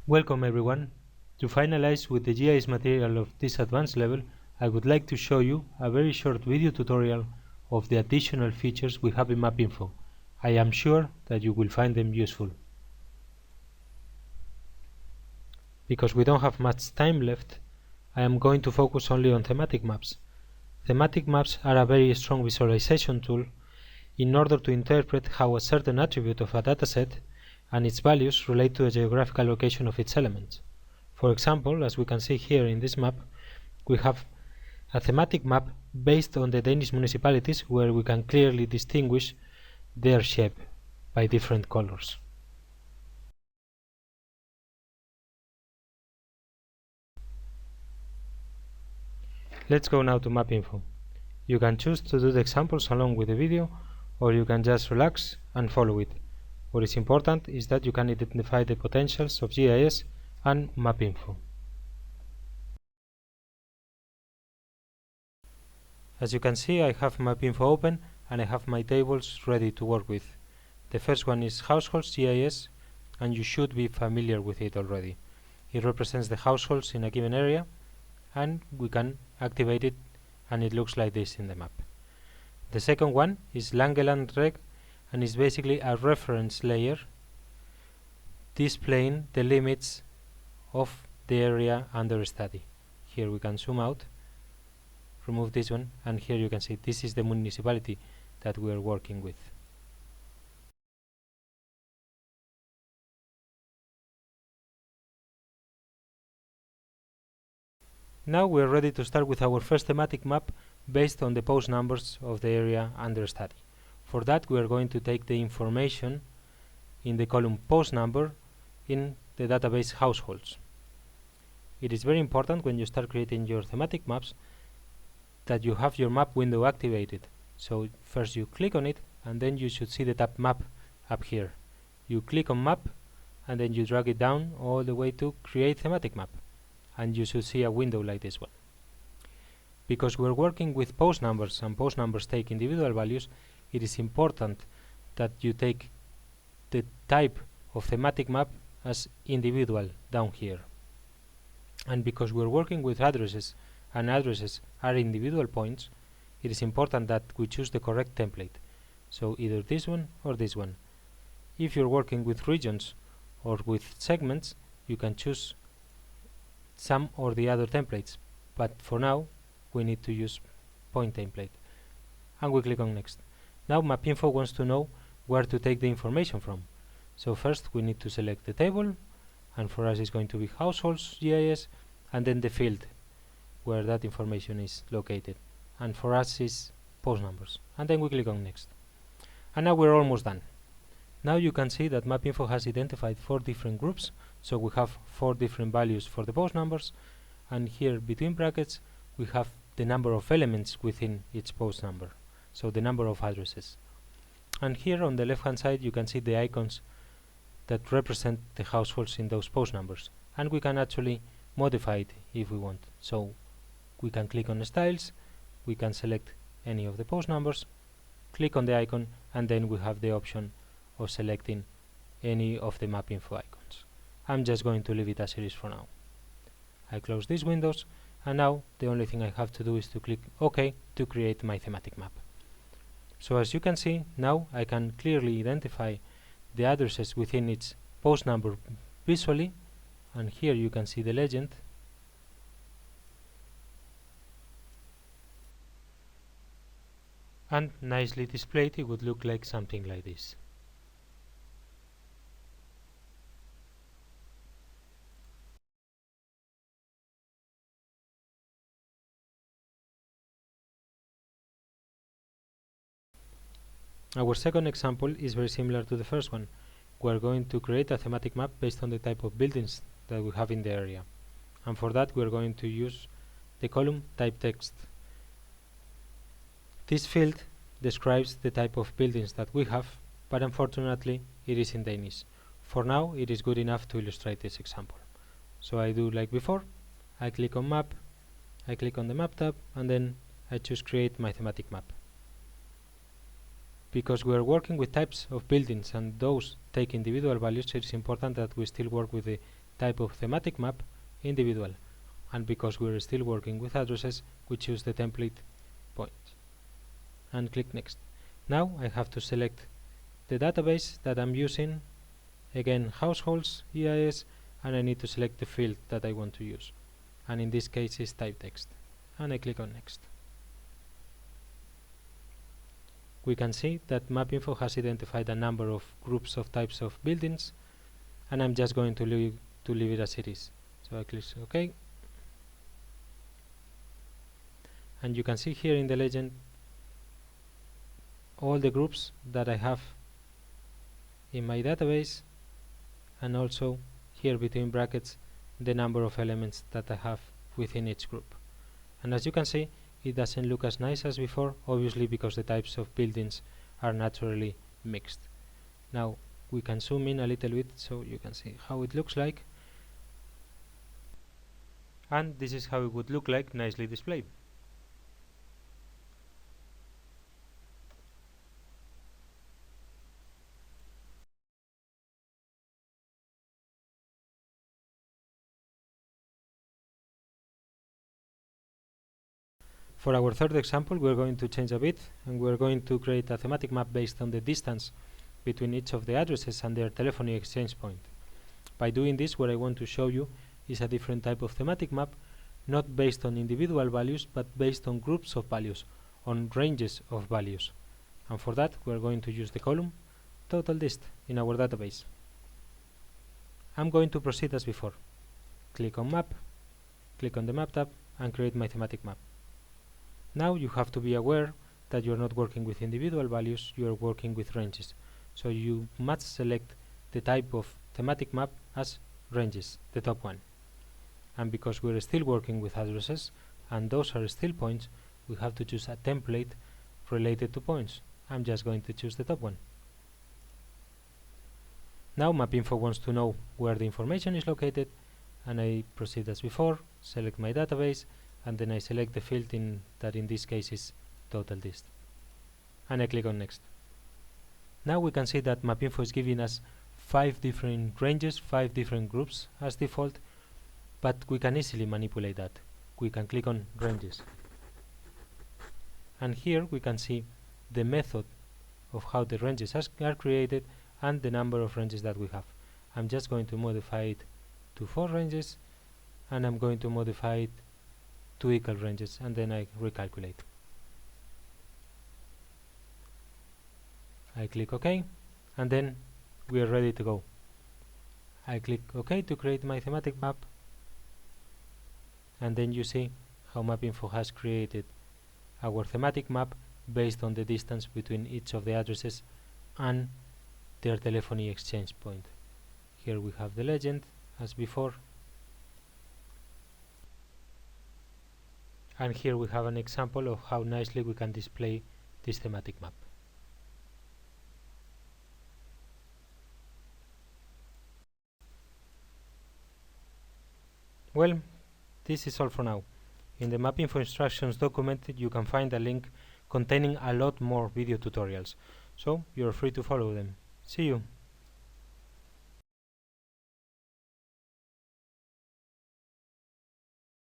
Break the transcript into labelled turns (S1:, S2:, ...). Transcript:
S1: Welcome everyone. To finalize with the GIS material of this advanced level, I would like to show you a very short video tutorial of the additional features we have in MapInfo. I am sure that you will find them useful. Because we don't have much time left, I am going to focus only on thematic maps. Thematic maps are a very strong visualization tool in order to interpret how a certain attribute of a dataset and its values relate to the geographical location of its elements. For example, as we can see here in this map, we have a thematic map based on the Danish municipalities where we can clearly distinguish their shape by different colors. Let's go now to MapInfo. You can choose to do the examples along with the video, or you can just relax and follow it. What is important is that you can identify the potentials of GIS and MapInfo. As you can see, I have MapInfo open and I have my tables ready to work with. The first one is Households GIS, and you should be familiar with it already. It represents the households in a given area, and we can activate it, and it looks like this in the map. The second one is Langeland Reg, and is basically a reference layer displaying the limits of the area under study. Here we can zoom out, remove this one, and here you can see this is the municipality that we are working with. Now we are ready to start with our first thematic map based on the post numbers of the area under study. For that, we are going to take the information in the column post number in the database households. It is very important when you start creating your thematic maps that you have your map window activated. So first you click on it, and then you should see the tab map up here. You click on map, and then you drag it down all the way to create thematic map, and you should see a window like this one. Because we're working with post numbers and post numbers take individual values, it is important that you take the type of thematic map as individual down here. And because we're working with addresses, and addresses are individual points, it is important that we choose the correct template. So either this one or this one. If you're working with regions or with segments, you can choose some or the other templates, but for now we need to use point template, and we click on next. Now MapInfo wants to know where to take the information from. So first we need to select the table, and for us it's going to be Households GIS, and then the field where that information is located, and for us is post numbers, and then we click on next. And now we're almost done. Now you can see that MapInfo has identified 4 different groups, so we have 4 different values for the post numbers, and here between brackets we have the number of elements within each post number, so the number of addresses. And here on the left hand side you can see the icons that represent the households in those post numbers, and we can actually modify it if we want. So we can click on styles, we can select any of the post numbers, click on the icon, and then we have the option of selecting any of the MapInfo icons. I'm just going to leave it as it is for now. I close these windows, and now the only thing I have to do is to click OK to create my thematic map. So as you can see, now I can clearly identify the addresses within its post number visually, and here you can see the legend. And nicely displayed, it would look like something like this. Our second example is very similar to the first one. We are going to create a thematic map based on the type of buildings that we have in the area, and for that we are going to use the column type text. This field describes the type of buildings that we have, but unfortunately it is in Danish. For now it is good enough to illustrate this example. So I do like before, I click on map, I click on the map tab, and then I choose create my thematic map. Because we are working with types of buildings and those take individual values, it is important that we still work with the type of thematic map, individual, and because we're still working with addresses, we choose the template point and click next. Now I have to select the database that I'm using, again households, EIS, and I need to select the field that I want to use, and in this case is type text, and I click on next. We can see that MapInfo has identified a number of groups of types of buildings, and I'm just going to leave it as it is. So I click OK, and you can see here in the legend all the groups that I have in my database, and also here between brackets the number of elements that I have within each group. And as you can see, it doesn't look as nice as before, obviously because the types of buildings are naturally mixed. Now we can zoom in a little bit so you can see how it looks like, and this is how it would look like nicely displayed. For our third example, we're going to change a bit, and we're going to create a thematic map based on the distance between each of the addresses and their telephony exchange point. By doing this, what I want to show you is a different type of thematic map, not based on individual values, but based on groups of values, on ranges of values. And for that, we're going to use the column total dist in our database. I'm going to proceed as before. Click on Map, click on the Map tab, and create my thematic map. Now you have to be aware that you're not working with individual values, you are working with ranges. So you must select the type of thematic map as ranges, the top one. And because we're still working with addresses, and those are still points, we have to choose a template related to points. I'm just going to choose the top one. Now MapInfo wants to know where the information is located, and I proceed as before, select my database, and then I select the field that in this case is total dist, and I click on next. Now we can see that MapInfo is giving us 5 different ranges, 5 different groups as default, but we can easily manipulate that. We can click on ranges, and here we can see the method of how the ranges are created and the number of ranges that we have. I'm just going to modify it to 4 ranges, and I'm going to modify it to equal ranges, and then I recalculate. I click OK, and then we are ready to go. I click OK to create my thematic map, and then you see how MapInfo has created our thematic map based on the distance between each of the addresses and their telephony exchange point. Here we have the legend as before, and here we have an example of how nicely we can display this thematic map. Well, this is all for now. In the MapInfo instructions document you can find a link containing a lot more video tutorials, so you're free to follow them. See you!